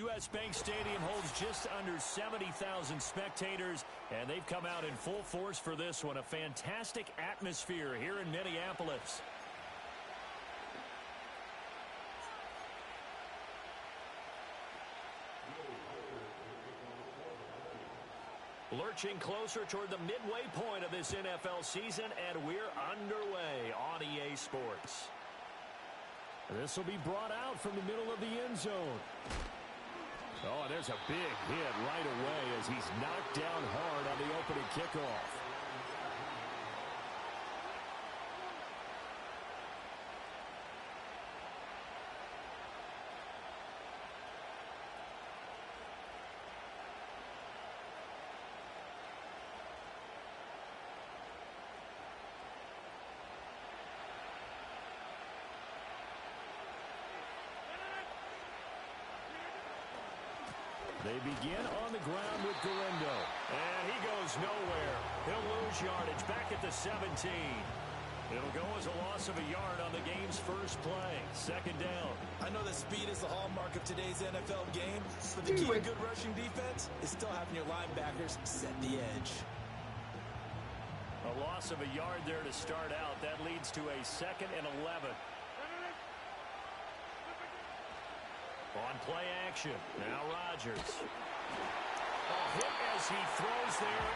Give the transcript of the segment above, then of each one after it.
U.S. Bank Stadium holds just under 70,000 spectators, and they've come out in full force for this one. A fantastic atmosphere here in Minneapolis. Lurching closer toward the midway point of this NFL season, and we're underway on EA Sports. This will be brought out from the middle of the end zone. Oh, and there's a big hit right away as he's knocked down hard on the opening kickoff. They begin on the ground with Galindo. And he goes nowhere. He'll lose yardage back at the 17. It'll go as a loss of a yard on the game's first play. Second down. I know that speed is the hallmark of today's NFL game, but the key to good rushing defense is still having your linebackers set the edge. A loss of a yard there to start out. That leads to a 2nd and 11. On play action, now Rodgers. A hit as he throws there.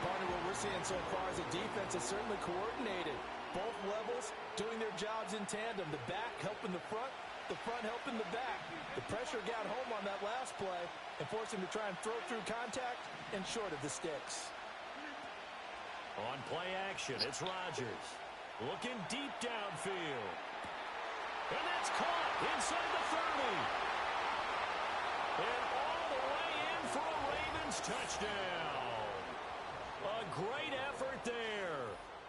Partner, what we're seeing so far as a defense is certainly coordinated. Both levels doing their jobs in tandem. The back helping the front helping the back. The pressure got home on that last play and forced him to try and throw through contact and short of the sticks. On play action, it's Rodgers. Looking deep downfield. And that's caught inside the 30. And all the way in for a Ravens touchdown. A great effort there.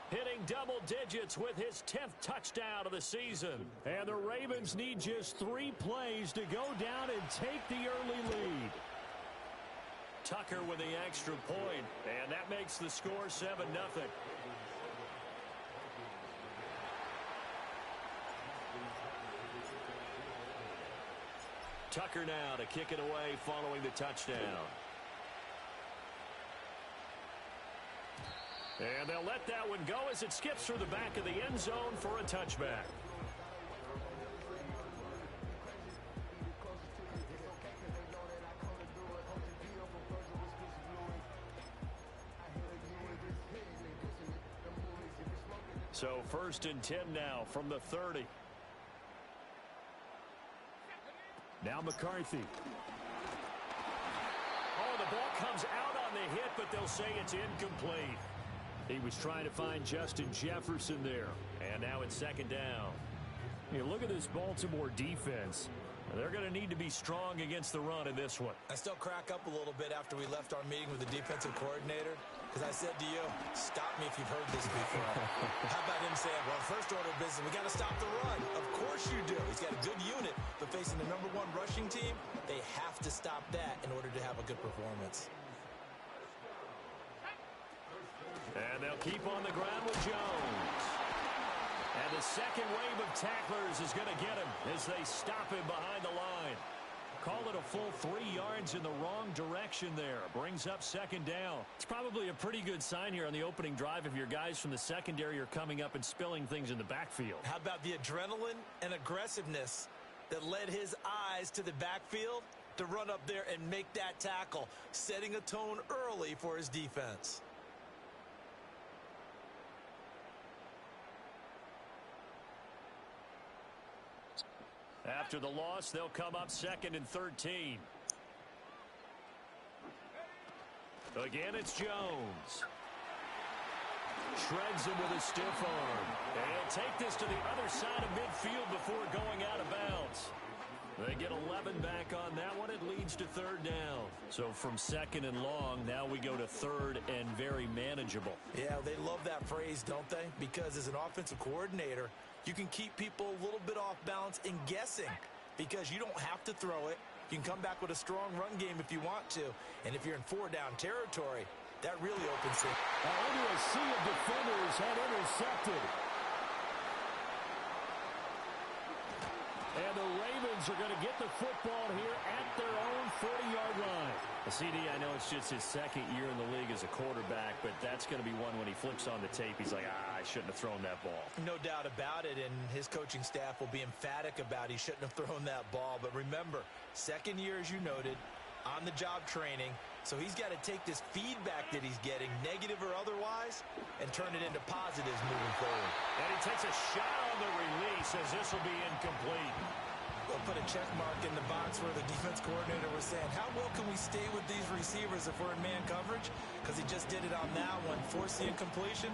Hitting double digits with his 10th touchdown of the season. And the Ravens need just 3 plays to go down and take the early lead. Tucker with the extra point, and that makes the score 7-0. Tucker now to kick it away following the touchdown. And they'll let that one go as it skips through the back of the end zone for a touchback. So 1st and 10 now from the 30. Now McCarthy. Oh, the ball comes out on the hit, but they'll say it's incomplete. He was trying to find Justin Jefferson there. And now it's 2nd down. You look at this Baltimore defense. They're going to need to be strong against the run in this one. I still crack up a little bit after we left our meeting with the defensive coordinator, because I said to you, stop me if you've heard this before. How about him saying, well, first order of business, we got to stop the run. Of course you do. He's got a good unit, but facing the #1 rushing team, they have to stop that in order to have a good performance. And they'll keep on the ground with Jones. And the second wave of tacklers is going to get him as they stop him behind the line. Call it a full 3 yards in the wrong direction there. Brings up 2nd down. It's probably a pretty good sign here on the opening drive if your guys from the secondary are coming up and spilling things in the backfield. How about the adrenaline and aggressiveness that led his eyes to the backfield to run up there and make that tackle, setting a tone early for his defense. After the loss, they'll come up 2nd and 13. Again, it's Jones. Shreds him with a stiff arm. And he'll take this to the other side of midfield before going out of bounds. They get 11 back on that one. It leads to 3rd down. So from 2nd and long, now we go to 3rd and very manageable. Yeah, they love that phrase, don't they? Because as an offensive coordinator, you can keep people a little bit off balance and guessing because you don't have to throw it. You can come back with a strong run game if you want to. And if you're in 4-down territory, That really opens things. Into a sea of defenders and intercepted. And the Ravens are going to get the football here at their own 40-yard line. CD, I know it's just his second year in the league as a quarterback, but that's going to be one when he flips on the tape. He's like, I shouldn't have thrown that ball. No doubt about it, and his coaching staff will be emphatic about he shouldn't have thrown that ball. But remember, second year, as you noted, on-the-job training. So he's got to take this feedback that he's getting, negative or otherwise, and turn it into positives moving forward. And he takes a shot on the release as this will be incomplete. We'll put a check mark in the box where the defense coordinator was saying, how well can we stay with these receivers if we're in man coverage? Because he just did it on that one, forced the incompletion.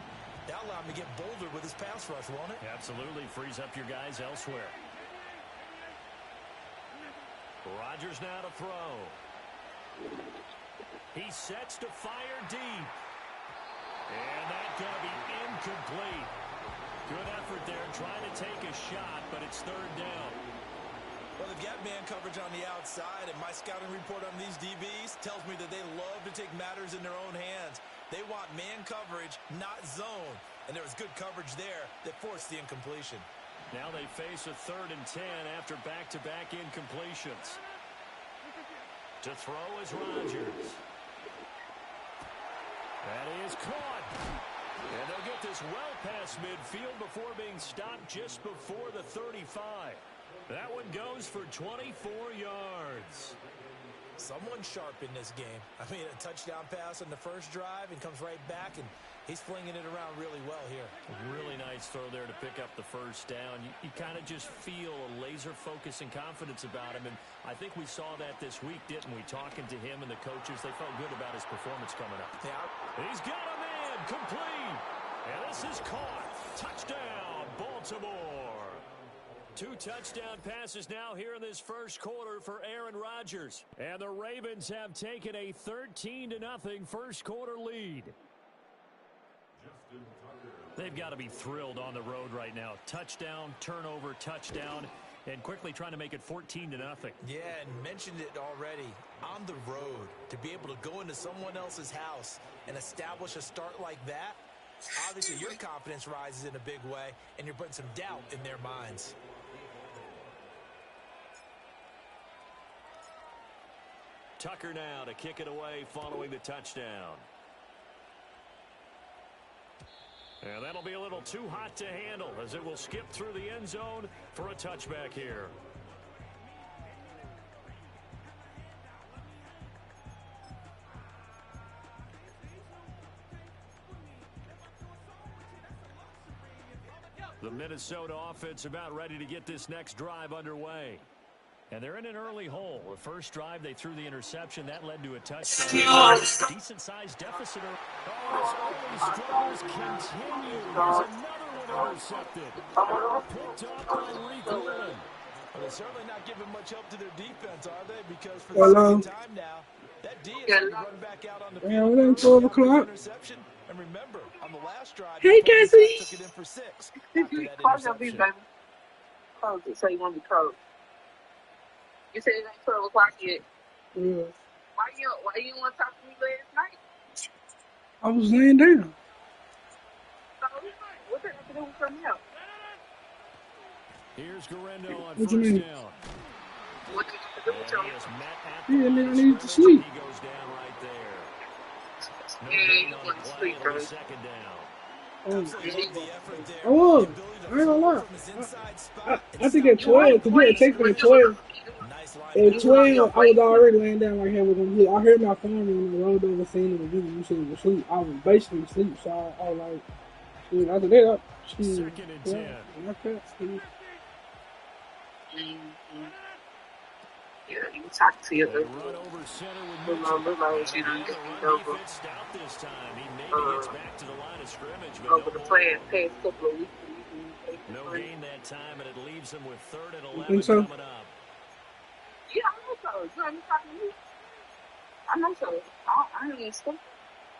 That allowed him to get bolder with his pass rush, won't it? Absolutely. Frees up your guys elsewhere. Rodgers now to throw. He sets to fire deep. And that's going to be incomplete. Good effort there trying to take a shot, but it's third down. Well, they've got man coverage on the outside, and my scouting report on these DBs tells me that they love to take matters in their own hands. They want man coverage, not zone. And there was good coverage there that forced the incompletion. Now they face a 3rd and 10 after back-to-back incompletions. To throw is Rodgers. That is caught. And they'll get this well past midfield before being stopped just before the 35. That one goes for 24 yards. Someone sharp in this game. I mean, a touchdown pass on the first drive and comes right back, and he's flinging it around really well here. A really nice throw there to pick up the first down. You kind of just feel a laser focus and confidence about him, and I think we saw that this week, didn't we? Talking to him and the coaches, they felt good about his performance coming up. Yeah. He's got a man, complete. And this is caught. Touchdown, Baltimore. 2 touchdown passes now here in this first quarter for Aaron Rodgers. And the Ravens have taken a 13-0 first quarter lead. They've got to be thrilled on the road right now. Touchdown, turnover, touchdown, and quickly trying to make it 14-0. Yeah, and mentioned it already. On the road, to be able to go into someone else's house and establish a start like that, obviously your confidence rises in a big way, and you're putting some doubt in their minds. Tucker now to kick it away following the touchdown. And that'll be a little too hot to handle as it will skip through the end zone for a touchback here. The Minnesota offense about ready to get this next drive underway. And they're in an early hole. The first drive, they threw the interception. That led to a touchdown. Decent-sized deficit. Oh, his early struggles continue. There's another one intercepted. Picked up by Rico Lynn. Well, they're certainly not giving much help to their defense, are they? Because for the second time now, that D is going to run back out on the field. Yeah, we're in 12 o'clock. Interception. And remember, on the last drive, hey, Cassie. Took it in for 6 after that Close your interception. baby. Close it so you won't be cold. You said it ain't 12 o'clock yet. Yeah. Why you want to talk to me last night? I was laying down. So, what's that have to do with something else? Here's Garendo on What you first mean? down. What do you have to do with And something he is else? met at the Yeah, line nigga of needs to scrimmage. sleep. He goes down right there. No Yeah, gain you on want the to play. sleep, It'll be bro. second down. Oh, Absolutely love the effort there. I was. The ability to I ain't gonna lie. from his inside spot and I think stop at 12, because we had taken at 12. Nice line. At 12, I was already laying down like heaven on sleep. I heard my phone when I rolled over saying it was you said you were asleep. I was basically asleep, so I was like, shit, after that, shit. Second and 10. Like that, shit. Yeah, you talk to your They run over center with Little Mitchell. lows, you know, And get the these run over. defense stout this time. He maybe gets back to the line of scrimmage, but over no the more. past couple of weeks. No gain that time, and it leaves him with 3rd and 11 think so? coming up. Yeah, I know so. You know, you talking to me? I know so. I ain't even stupid.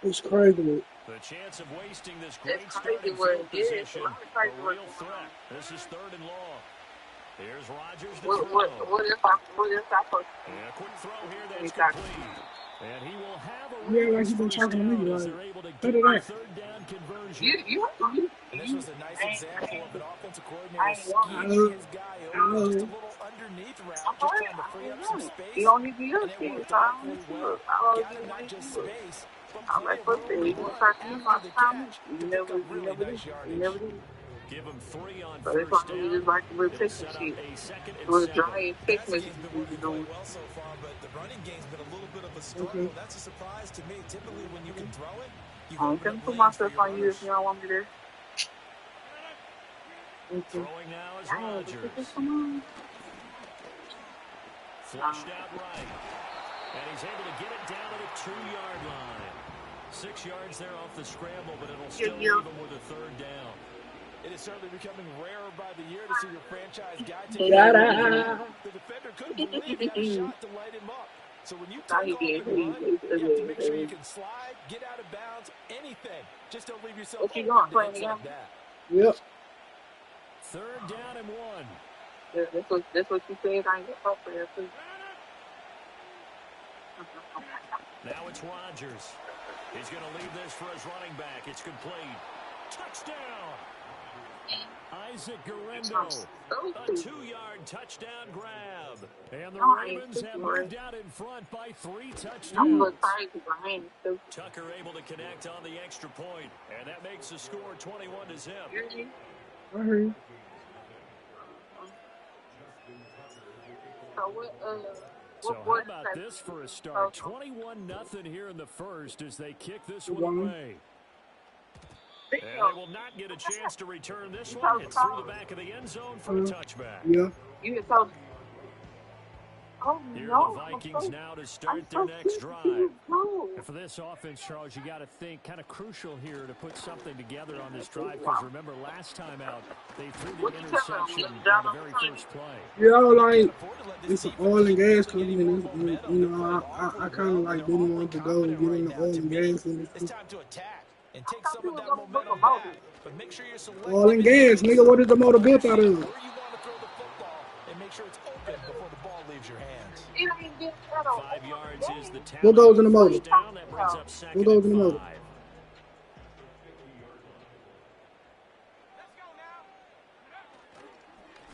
It's crazy. The chance of wasting this great It's crazy starting what field it is. position, A lot of crazy a what real it is. threat. This is 3rd and long. Here's Rodgers to What throw. if I And a quick throw here that's Exactly. complete. And he will have a Yeah, like Ravens he been first talking to me, down as like, they're able to cut get it the out. third down conversion. And this was a nice example of an offensive coordinator I ain't scheming his guy open, just a Oh, little underneath route, just trying to free up some going. You space, don't need to be and up it here, worked so I don't awfully need to well. look. I always Got him just not need just to look. space, but I'm plenty like, of fuck that. room to You gonna run try to use after my the comment? catch You to pick never, up you really never do. nice You yardage. never do. Give him 3 on So that's first why we down. just like the little It'll Texas set up shit. a 2nd and Little 7. dry ass text Passing game's messages been we be working quite doing. well so far, but the running game's been a little bit of a okay. struggle. That's a surprise to me. Typically, when you can throw it, you've I ain't opened gonna up put lanes for myself your on you if runners. you don't want me to. Throwing now is I ain't gonna put this Rodgers. on. Flushed out right. And he's able to get it down to the 2-yard line. 6 yards there off the scramble, but it'll still leave him with a third down. It is certainly becoming rarer by the year to see your franchise guy take Got a it. The defender couldn't believe he had a shot to light him up. So when you Now take he off being and paid. run, you have to make sure you can slide, get out of bounds, anything. Just don't leave yourself What you open going, to playing hits again? like that. Yep. 3rd down and 1. That's what you said. I ain't gonna talk for that too. Now it's Rodgers. He's going to leave this for his running back. It's complete. Touchdown! Isaac Guerrero. A 2-yard touchdown grab. And the Ravens have moved out in front by 3 touchdowns. I'm a little tired because I ain't stupid. Tucker able to connect on the extra point, and that makes the score 21-0. I heard you. So what? So What how board about is that? this for a start? 21-0 here in the first as they kick this one away. And they will not get a chance to return this one. It's through the back of the end zone for a touchback. Yeah. You get told. Oh, Here no. are the Vikings now to start their next drive. And for this offense, Charles, you got to think kind of crucial here to put something together on this drive because remember last time out they threw the interception on the very first play. Yeah, like it's an oil and gas company, and you know I kind of like didn't want to go and get in the oil and gas industry. It's time to attack and take some of that momentum back. But make sure you're selective. Oil and gas, nigga. What is the motor built out of? Where you want to throw the football and make sure it's open before the ball leaves your hands. 5 yards is the What goes in the motor? first down. That brings up 2nd What goes in the and motor? 5.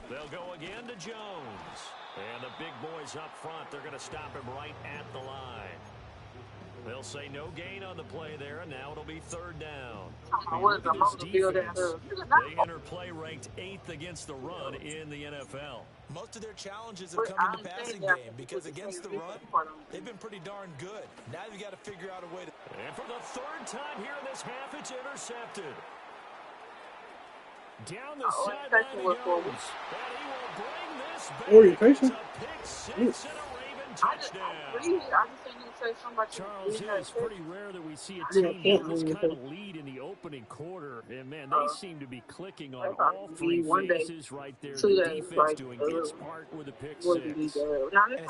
They'll go again to Jones. And the big boys up front, they're going to stop him right at the line. They'll say no gain on the play there, and now it'll be 3rd down. Look at this defense. They enter play ranked 8th against the run in the NFL. Most of their challenges have come in the passing game because against the run, they've been pretty darn good. Now you've got to figure out a way to... And for the 3rd time here in this half, it's intercepted. Down the sideline he goes. And he will bring this back. Orientation? It's a pick 6 and a Raven touchdown. Charles, it's pretty rare that we see a team get this kind of lead in the opening quarter. And, man, they seem to be clicking on all 3 phases right there. The defense doing its part with a pick 6. And it's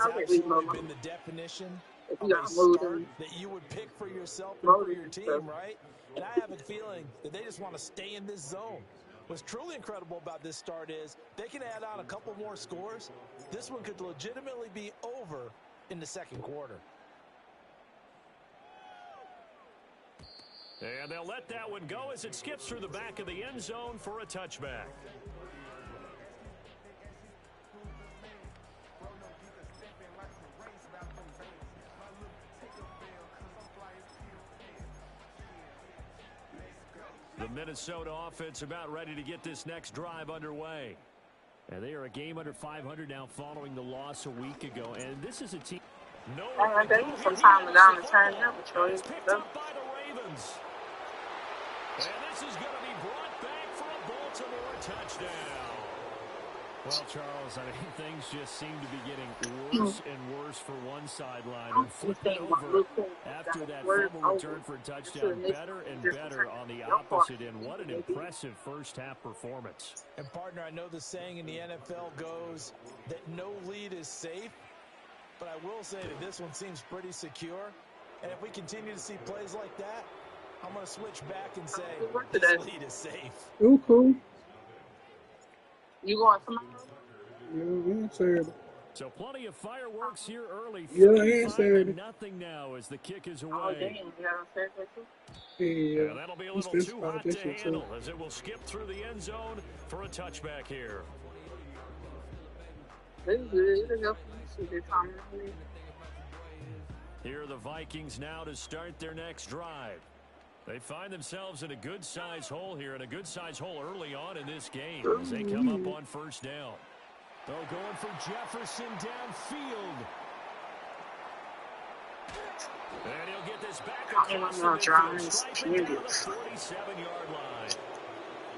absolutely been the definition of a start that you would pick for yourself and for your team, right? And I have a feeling that they just want to stay in this zone. What's truly incredible about this start is they can add on a couple more scores. This one could legitimately be over in the 2nd quarter. And they'll let that one go as it skips through the back of the end zone for a touchback. The Minnesota offense about ready to get this next drive underway. And they are a game under 500 now following the loss a week ago. And this is a team... I think some time down the turn up, It's picked up by the Ravens. And this is going to be brought back for a Baltimore touchdown. Well, Charles, I mean, things just seem to be getting worse and worse for one sideline. And flipping over after that fumble return for a touchdown, better and better on the opposite end. What an impressive first-half performance. And, partner, I know the saying in the NFL goes that no lead is safe. But I will say that this one seems pretty secure. And if we continue to see plays like that, I'm going to switch back and say this lead is safe. Ooh, cool. You going tomorrow? Yeah, Saturday. So plenty of fireworks here early. Yeah, and 35-0 now as the kick is Oh, damn. away. You got on Saturday, too? Yeah, And that'll be a I'm little too specified hot that to shit too. handle as it will skip through the end zone for a touchback here. This is good. This is good. See this time. Here are the Vikings now to start their next drive. They find themselves in a good-sized hole here, and a good-sized hole early on in this game as they come up on first down. They're going for Jefferson downfield. And he'll get this back across the midfield, striping down to the 47-yard line.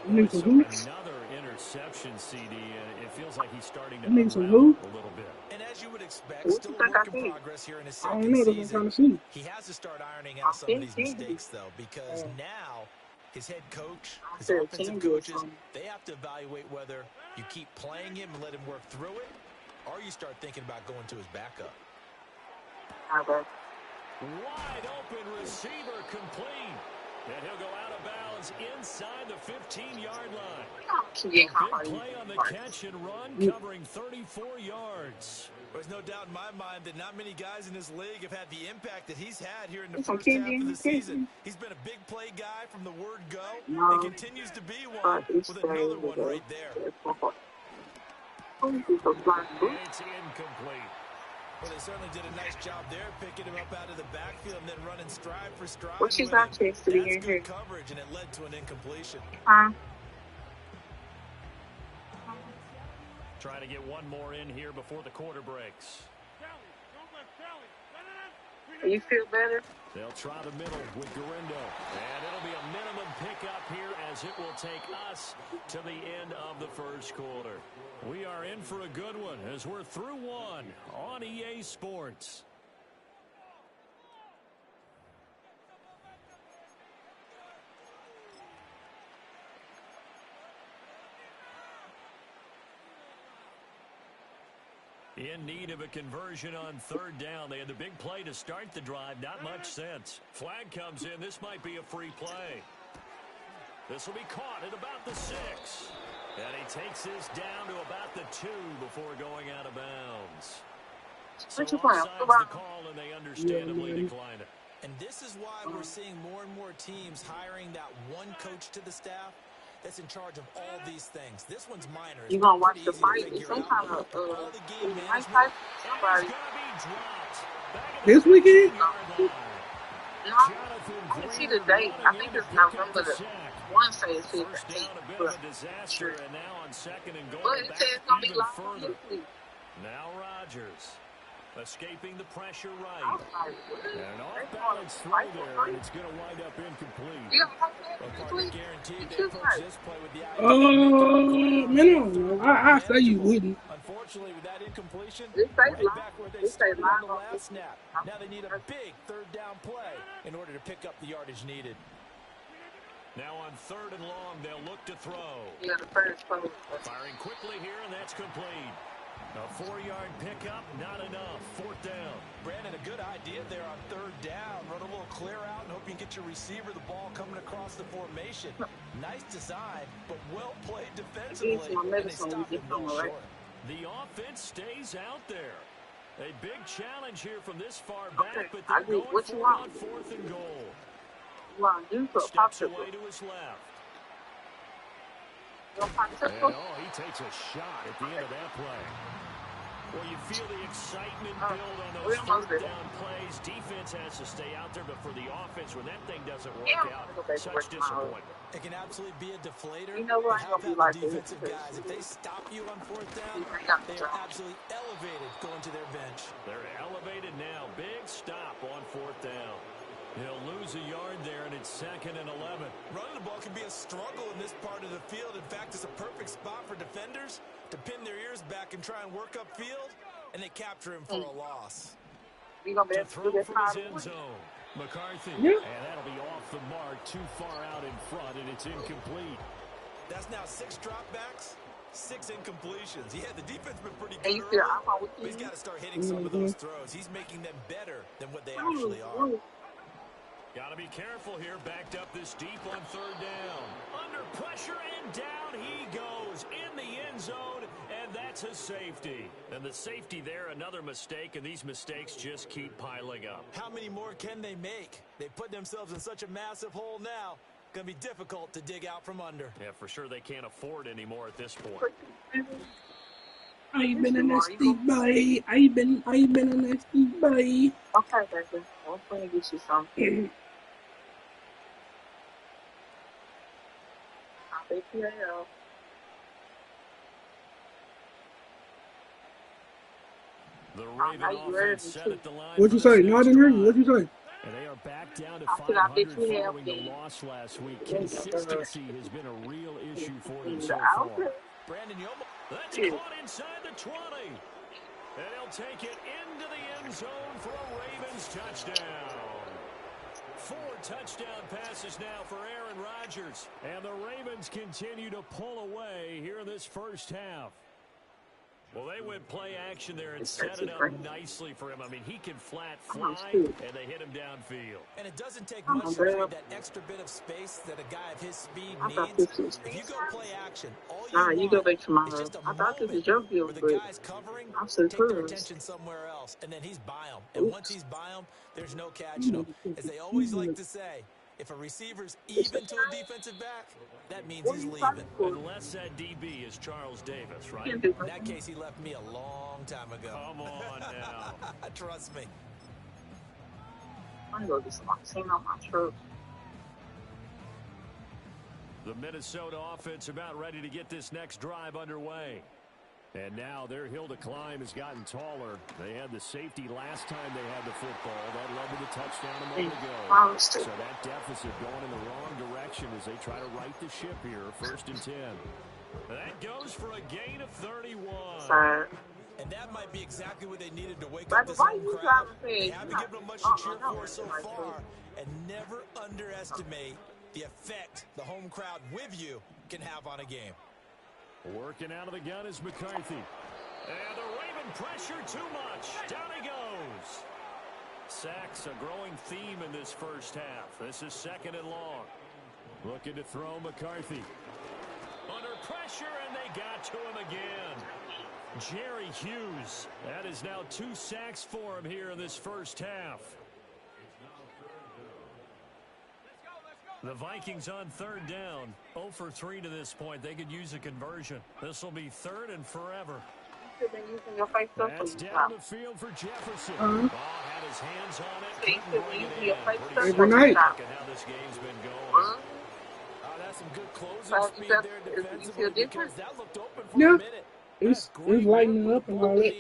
You need some hoops? Another interception, CD, and it feels like he's starting to You need some unravel hoops? a little bit. And as you would expect, What still you a think I work in see? progress here in his I don't second know. That's what I'm trying season. to see. He has to start ironing out some of these think he- mistakes, though, because now his head coach, I his said offensive King did coaches, something. they have to evaluate whether you keep playing him and let him work through it, or you start thinking about going to his backup. Okay. Wide open receiver complete. And he'll go out of bounds inside the 15-yard line. Can A get big caught. play on the catch and run, covering 34 yards. There's no doubt in my mind that not many guys in this league have had the impact that he's had here in the It's on first half TV, of the TV. season. He's been a big play guy from the word go, No. and continues to be one But it's with another very one good. right there. It's incomplete. Well, they certainly did a nice job there, picking him up out of the backfield and then running stride for stride. What she's with not him. chased to be That's in good here. coverage, and it led to an incompletion. Huh? Trying to get one more in here before the quarter breaks. You feel better? They'll try the middle with Garindo. And it'll be a minimum pickup here as it will take us to the end of the first quarter. We are in for a good one as we're through one on EA Sports. In need of a conversion on third down. They had the big play to start the drive. Not much sense. Flag comes in. This might be a free play. This will be caught at about the 6. And he takes this down to about the 2 before going out of bounds. So What you playing? offside's the call, and they understandably Yeah. decline it. And this is why we're seeing more and more teams hiring that one coach to the staff that's in charge of all these things. This one's minor. It's You gonna watch pretty the easy to fight? figure Some out. kind of All the game Mike management. Tyson? He's Somebody. going to be dropped. Back at This the weekend? 15-yard line. No, Jonathan I can see Greener the date. I running think in it's to pick up November the the sack. one says it's First the down, 8th, a bit but of a disaster, and now on second and goal, but it back says it's gonna be even live on further. this week. Now Rodgers escaping the pressure I right. was like, what? And an They off-balance throw fight for there, free? and it's going to wind up incomplete. You gonna watch Well, that this partly week? guaranteed You they should approach like. this play with the idea Man, I don't know. I say you wouldn't. Unfortunately, with that incompletion, It says right live. back where they It says started on live the on last this snap. Now they need a big third down play in order to pick up the yardage needed. Now on third and long, they'll look to throw. Yeah, the first play. Firing quickly here, and that's complete. A 4-yard pickup, not enough. Fourth down. Brandon, a good idea there on third down. Run a little clear out and hope you can get your receiver the ball coming across the formation. Nice design, but well played defensively. Eat my And they medicine stopped when him you well come, right? short. The offense stays out there. A big challenge here from this far Okay, back, but I they're do. going What for you it want? on fourth and goal. You want to do to a Steps popsicle? away to his left. You want And, popsicle? he takes a shot at the end of that play. Well, you feel the excitement build on those we're almost third there. down plays. Defense has to stay out there, but for the offense, when that thing doesn't work Yeah, out, we'll go back to such work tomorrow. disappointment. It can absolutely be a deflator. You know what? But I'm how gonna be about like the this defensive because guys? If they stop you on fourth down, I got they the are job. absolutely elevated going to their bench. They're elevated now. Big stop on fourth down. He'll lose a yard there, and it's second and 11. Running the ball can be a struggle in this part of the field. In fact, it's a perfect spot for defenders to pin their ears back and try and work upfield, and they capture him for a loss. You gonna be To able to throw do that from time? his end zone. McCarthy. Yeah. And that'll be off the mark, too far out in front, and it's incomplete. That's now 6 dropbacks, 6 incompletions. Yeah, the defense been pretty And good you early, feel I'm on with but he's you. got to start hitting some of those throws. He's making them better than what they actually are. Got to be careful here. Backed up this deep on third down. Under pressure and down he goes in the end zone, and that's a safety. And the safety there, another mistake, and these mistakes just keep piling up. How many more can they make? They put themselves in such a massive hole now. Going to be difficult to dig out from under. Yeah, for sure they can't afford anymore at this point. I've been a nasty boy. I've been a nasty boy. Okay, baby. I'm gonna get you something. MH4L. The Raven offense set at the line. What you say? No, I didn't hear you. What you say? And they are back down to I said, I bet 500 you have following the the- loss last week. Consistency has been a real issue for them so The far. outfit. Brandon, you almost... That's caught inside the 20. And he'll take it into the end zone for a Ravens touchdown. 4 touchdown passes now for Aaron Rodgers. And the Ravens continue to pull away here in this first half. Well, they went play action there and set it up nicely for him. I mean, he can flat fly, and they hit him downfield. And it doesn't take much to create that extra bit of space that a guy of his speed needs. If you go play action, all You go back tomorrow. it's just a I thought this moment was your deal, where the but guy's covering, I'm so take their curious. attention somewhere else, and then he's by him. And once he's by him, there's no catching him. As they always like to say, if a receiver's even to a defensive back, that means he's leaving. Unless that DB is Charles Davis, right? In that case, he left me a long time ago. Come on now. Trust me. I'm gonna go get some oxygen on my truck. The Minnesota offense about ready to get this next drive underway. And now their hill to climb has gotten taller. They had the safety last time they had the football. That led to the touchdown a moment ago. So that deficit going in the wrong direction as they try to right the ship here. 1st and 10. That goes for a gain of 31. Sorry. And that might be exactly what they needed to wake But up this why home you crowd. driving They fast? haven't given them much to cheer for so far. And never underestimate the effect the home crowd with you can have on a game. Working out of the gun is McCarthy. And the Raven pressure too much. Down he goes. Sacks a growing theme in this first half. This is 2nd and long. Looking to throw McCarthy. Under pressure, and they got to him again. Jerry Hughes. That is now 2 sacks for him here in this first half. The Vikings on 3rd down. 0 for 3 to this point. They could use a conversion. This will be 3rd and forever. That's down the field for Jefferson. Ball had his hands on it. Couldn't bring it in. Pretty Every night. Look at how this game's been going. That's some good closing speed there defensively because that looked open for Yeah. a minute. It's lightening up and all that.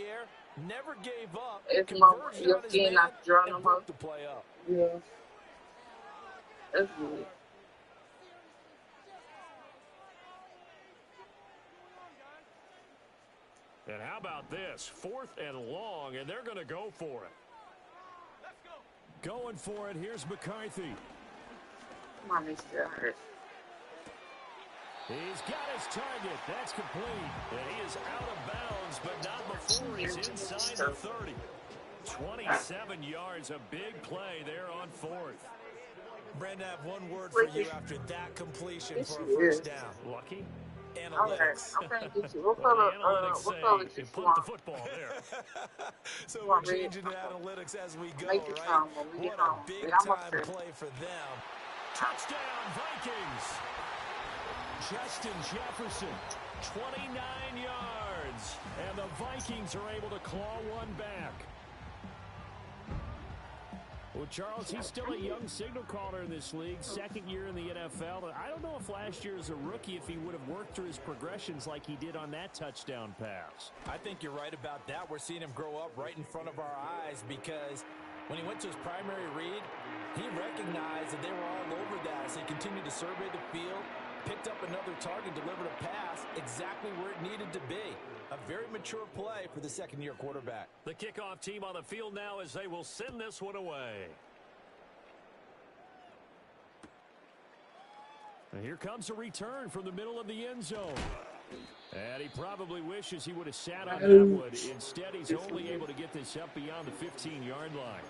Never gave up. It's Conversion your on his skin man not drawing and them up. broke the play up. Yeah. That's good. And how about this? 4th and long, and they're going to go for it. Going for it. Here's McCarthy. Come on, Mr. Hurt. He's got his target. That's complete. And he is out of bounds, but not before he's inside the 30. 27 yards, a big play there on 4th. Brandon, I have one word for you after that completion for a first down. Lucky. Analytics. I'm trying to get you. What color Say, you put want? the football there. So we're changing to analytics as we go, Make it right? sound when we What get a home. big-time play for them. Touchdown, Vikings. Justin Jefferson, 29 yards. And the Vikings are able to claw one back. Well, Charles, he's still a young signal caller in this league, 2nd year in the NFL. I don't know if last year as a rookie, if he would have worked through his progressions like he did on that touchdown pass. I think you're right about that. We're seeing him grow up right in front of our eyes because when he went to his primary read, he recognized that they were all over that as he continued to survey the field, picked up another target, delivered a pass exactly where it needed to be. A very mature play for the 2nd-year quarterback. The kickoff team on the field now as they will send this one away. And here comes a return from the middle of the end zone. And he probably wishes he would have sat on that one. Instead, he's only able to get this up beyond the 15-yard line.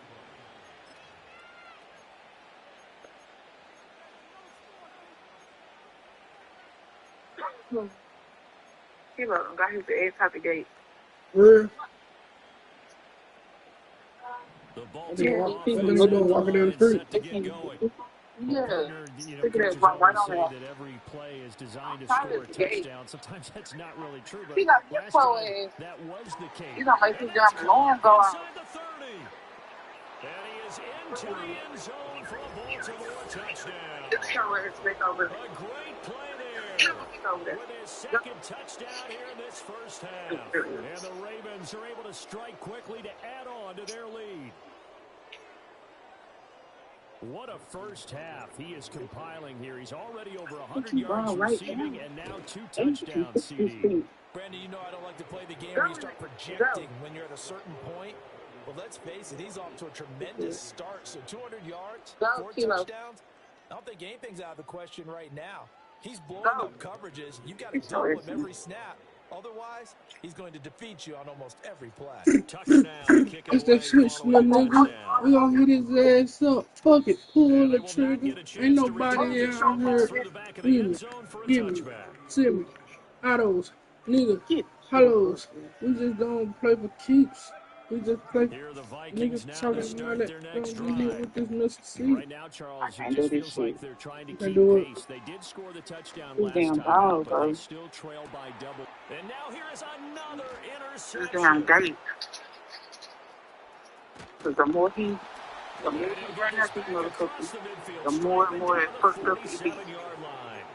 He got his ass out the gate. Real. The That nigga Baltimore walk. That offense nigga at doing the walking down the line street. set to get going. Well, Yeah. partner, Look at that, coaches right always on say there. that every play is designed to Time score a is the gate. touchdown. Sometimes that's not really true, but He got his last pro time ass. that was the case. You gonna make And his that's damn alarm caught go inside out. the 30. And he is into the end zone for a Baltimore touchdown. Just show where it's back over A there. great play there Back over there. with his second touchdown here in this first half. And the Ravens are able to strike quickly to add on to their lead. What a first half he is compiling here. He's already over 100 yards receiving and now 2 touchdowns, CD. Brandon, you know I don't like to play the game where you start projecting when you're at a certain point. Well, let's face it, he's off to a tremendous start. So 200 yards, 4 touchdowns. I don't think anything's out of the question right now. He's blowing up coverages. You've got to double him every snap. Otherwise, he's going to defeat you on almost every play. Tucker now to kick it That's away that switch, following little a nigga. touchdown. We gonna hit his ass up. Fuck it. Pull And the they will not trigger. get a Ain't chance to nobody return here this out one here. through the back of the Give end me. zone for a Give me. touchback. Send me. Autos. Nigga. Hellos. We just don't play for keeps. We just play. Here are the Vikings Niggas now to talking start about their it. next Don't get hit drive. with this Mississippi. Right now, Charles, it just feels like they're trying to You can keep do it. pace. They did score the touchdown These last damn time out, dogs, but they bro. still trail by double. And now here is another This damn interception. gate. Because the more he And he'll run get out this these back across motherfuckers, the midfield the stripe more into it the fucked up he be. 47-yard line.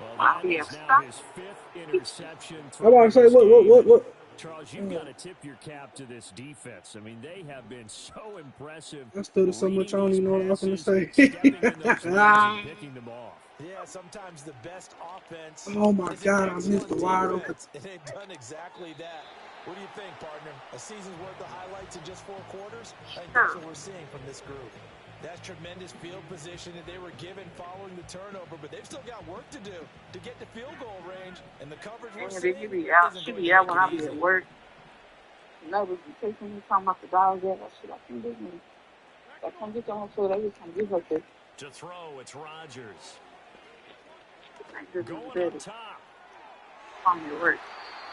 Well, Wow, that he is has now stopped. his 5th interception I'm for about to say, this game. what? Charles, you've got to tip your cap to this defense. I mean, they have been so impressive. I stood so much, I don't even know what I was going to say. Stepping in those lanes and picking them off. Yeah, sometimes the best offense Oh my is God, I excellent missed the wide open. defense, and they've done exactly that. What do you think, partner? A season's worth of highlights in just 4 quarters? I think that's what we're seeing from this group. That's tremendous field position that they were given following the turnover, but they've still got work to do to get to field goal range, and the coverage we're seeing They be out. isn't She going be to out make when I it be easy. at work. Neighbors be texting me talking about the dogs at that shit. I can't do me. I can't get them until they can get her there. To throw, it's Rodgers. I just do Going better. up top. On your work.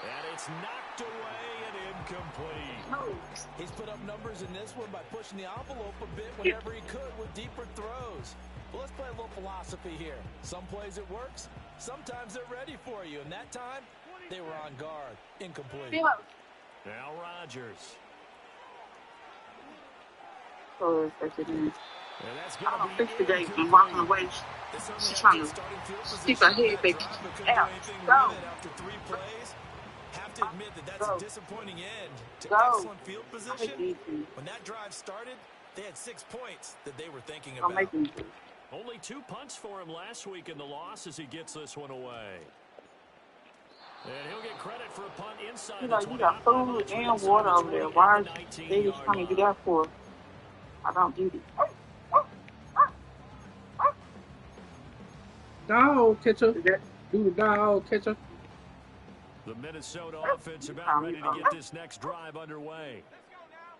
And it's knocked away and incomplete. No. He's put up numbers in this one by pushing the envelope a bit whenever he could with deeper throws. But let's play a little philosophy here. Some plays it works, sometimes they're ready for you. And that time, they were on guard. Incomplete. Now Rodgers. So it's And that's I going don't to fix the be gate and walking incomplete. away. She's trying to stick her head back out. Go. After 3 plays, have to admit that that's a disappointing end to excellent field position. When that drive started, they had 6 points that they were thinking I'm about. making Only 2 punts for him last week in the loss as he gets this one away. And he'll get credit for a punt inside you the know, 20. you got food and water over there. Why are they just trying to get out for? I don't get it. Dog catcher. Do the dog catcher. The Minnesota offense about ready to get this next drive underway.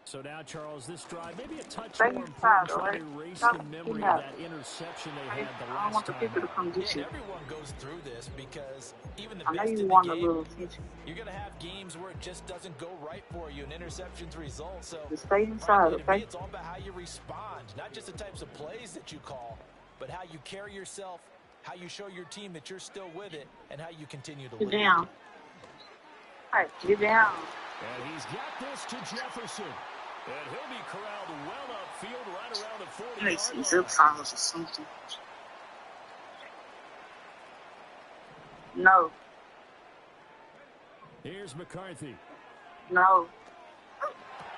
So now, Charles, this drive, maybe a touch more important, trying to erase the memory of that interception they had the I don't last want the time people to out. come get Yeah, you. everyone goes through this because even the I know best you in the want a game, little attention. you're going to have games where it just doesn't go right for you, and interceptions result. So, Just stay inside, frankly, to me, okay? it's all about how you respond, not just the types of plays that you call, but how you carry yourself, how you show your team that you're still with it, and how you continue to Get lead. down. All right, get down. And he's got this to Jefferson. And he'll be corralled well upfield right around the 40-yard Makes line. these zip files or something. No, Here's McCarthy. no,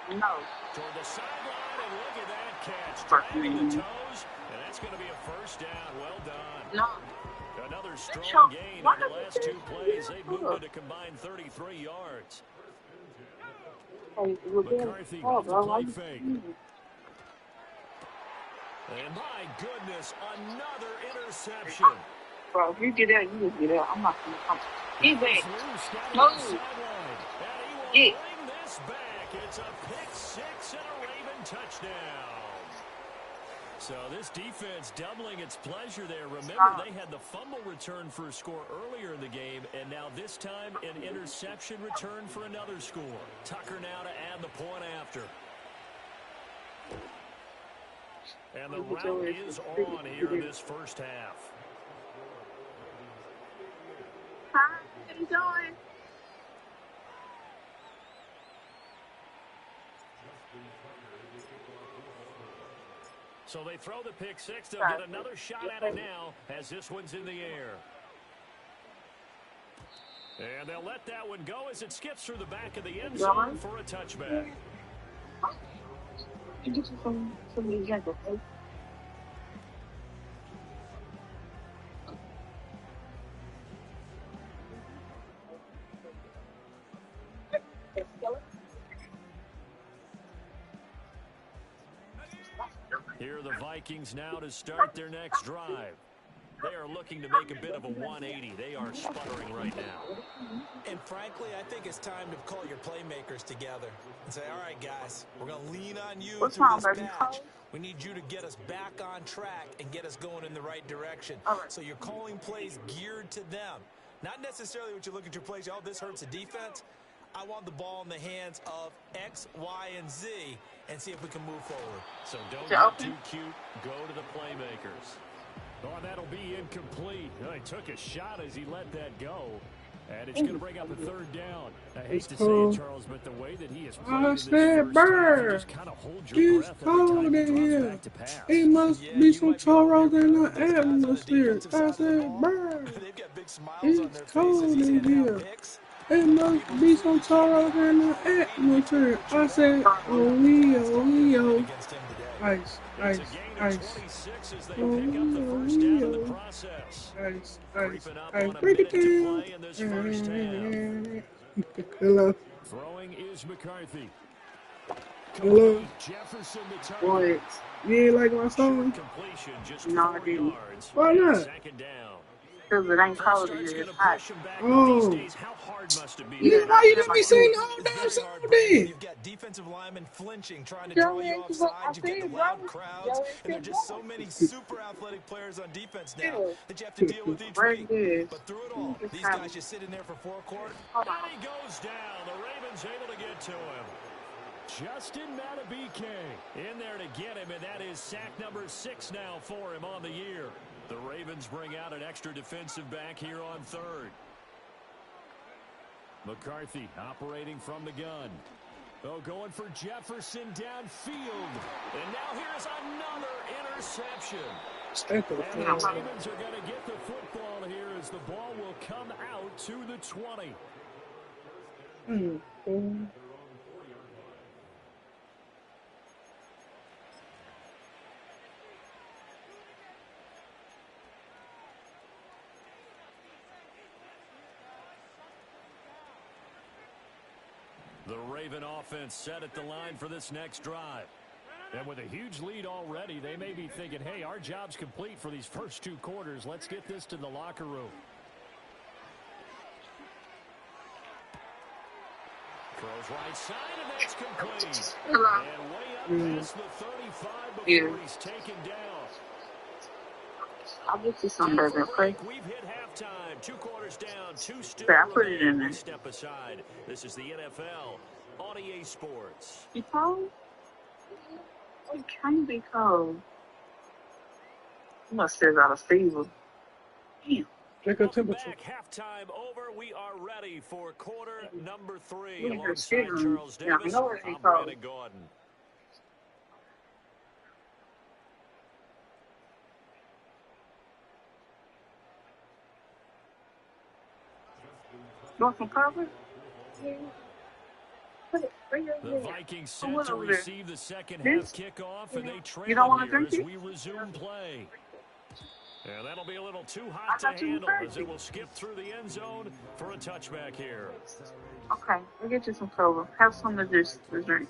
no. Toward the sideline, and look at that catch. Driving the toes, and that's going to be a first down. Well done. No. Another strong gain on the last 2 plays. They moved it a combined 33 yards. Hey, we're doing McCarthy oh, off the bro. play fake. And my goodness, another interception. Bro, if you get out, you just get out. I'm not going to come. Get back. Move. Get. Bring this back. It's a pick 6 and a Raven touchdown. So this defense doubling its pleasure there. Remember, they had the fumble return for a score earlier in the game, and now this time an interception return for another score. Tucker now to add the point after. And the route is on here in this first half. Hi, how you doing? So they throw the pick six. They'll get another shot at it now as this one's in the air. And they'll let that one go as it skips through the back of the end zone for a touchback. Here are the Vikings now to start their next drive. They are looking to make a bit of a 180. They are sputtering right now. And frankly, I think it's time to call your playmakers together and say, all right, guys, we're going to lean on you through this patch. We need you to get us back on track and get us going in the right direction. So you're calling plays geared to them. Not necessarily what you look at your plays, oh, this hurts the defense. I want the ball in the hands of X, Y, and Z and see if we can move forward. So don't get too cute. Go to the playmakers. Oh, that'll be incomplete. He took a shot as he let that go. And it's going to bring up a third down. I hate to say it, Charles, but the way that he has played in this first half, you just kind of hold your breath every time he drops back to pass. It must be some Toros in the atmosphere. I said, burr. It's cold in here. It must be some Toros in the atmosphere. I said, oh, Leo. Ice, ice, ice. Oh, Leo. Ice, ice, ice. Break it down. Hello. Throwing is McCarthy. Hello. Jefferson the What? You ain't like my song? Completion just No, I didn't. Why not? Second down. Because it ain't cold in here. It's hot. Oh. How hard must it be? Yeah, why you didn't be saying the whole damn song then? You've got defensive linemen flinching, trying to draw you off sides. You get the loud crowds, and there are just so many super athletic players on defense now that you have to deal with each week. But through it all, these guys just sit in there for four quarters. And he goes down. The Ravens able to get to him. Justin Matabike in there to get him, and that is sack number 6 now for him on the year. The Ravens bring out an extra defensive back here on third. McCarthy operating from the gun. Oh, going for Jefferson downfield. And now here's another interception. And the Ravens are going to get the football here as the ball will come out to the 20. The Raven offense set at the line for this next drive. And with a huge lead already, they may be thinking, hey, our job's complete for these first 2 quarters. Let's get this to the locker room. Throws right side, and that's complete. And way up past the 35 before he's taken down. I'll get you some burger, okay? We've hit halftime. 2 quarters down, 2 still I put it in there. We step aside. This is the NFL on EA Sports. You cold? It can't be cold. You must have got a fever. Damn. Check out temperature. Back, halftime over. We are ready for quarter number 3. Look at her Alongside skin. Charles Yeah, Davis, I know it I'm ain't cold. Brandon Gordon. You want some coffee? Yeah. The Vikings set to receive the second half kickoff, and they trail You don't want to here drink as it? we resume play. And that'll be a little too hot to handle as it will skip through the end zone for a touchback here. Okay, we'll get you some cola. Have some to drink.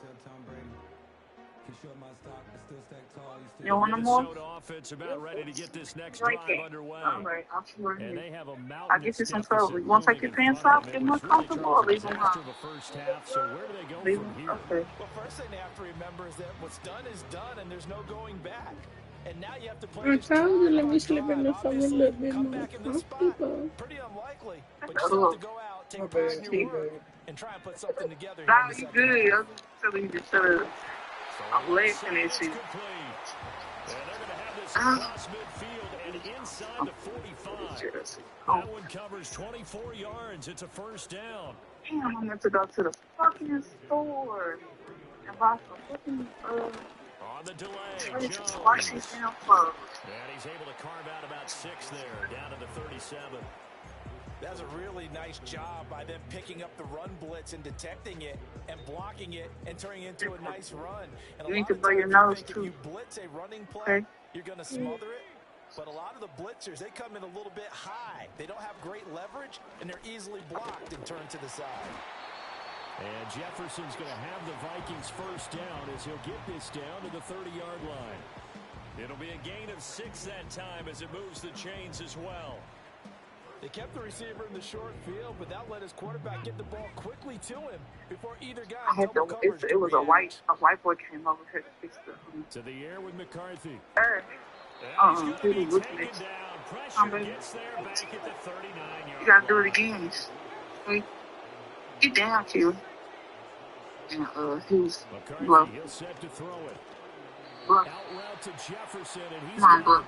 You want them more? Minnesota offense about ready to get this next drive underway. All right, I'll see you And here. they have a I'll get you some cola. You want to take your pants off? Get more comfortable or leave them on? the first half, so where do they go Leave from them? here? Okay. Well, first thing they have to remember is that what's done is done, and there's no going back. And now you have to play I this told you, let me drive slip in the phone a obviously, little bit come more back in this spot. comfortable. Pretty unlikely, but you still have to go out, take My pride in bad, your work, T-Bag. and try and put something together here Nah, in the you second good. half. I'm just telling you to shut up. I'm laughing at you. And they're going to have this across midfield and inside the 45. That one covers 24 yards. It's a first down. Damn, I meant to go to the fucking store and buy some fucking On the delay, Jones. Watch these damn clothes. And he's able to carve out about 6 there, down to the 37. That's a really nice job by them picking up the run blitz and detecting it and blocking it and turning it into a nice run. And You a need lot to of blow your times nose, you think too. if you blitz a running play, Okay. you're going to smother it. But a lot of the blitzers, they come in a little bit high. They don't have great leverage, and they're easily blocked and turned to the side. And Jefferson's going to have the Vikings first down as he'll get this down to the 30-yard line. It'll be a gain of 6 that time as it moves the chains as well. They kept the receiver in the short field, but that let his quarterback get the ball quickly to him before either guy I had double to, coverage. it was a white boy came over here to fix the To the air with McCarthy. he was looking at Pressure gets there back at the 39-yard you gotta do it again. Get down, Q. And he was blow. He'll set to throw it. Blow. Out route to Jefferson, and he's Come on, blow.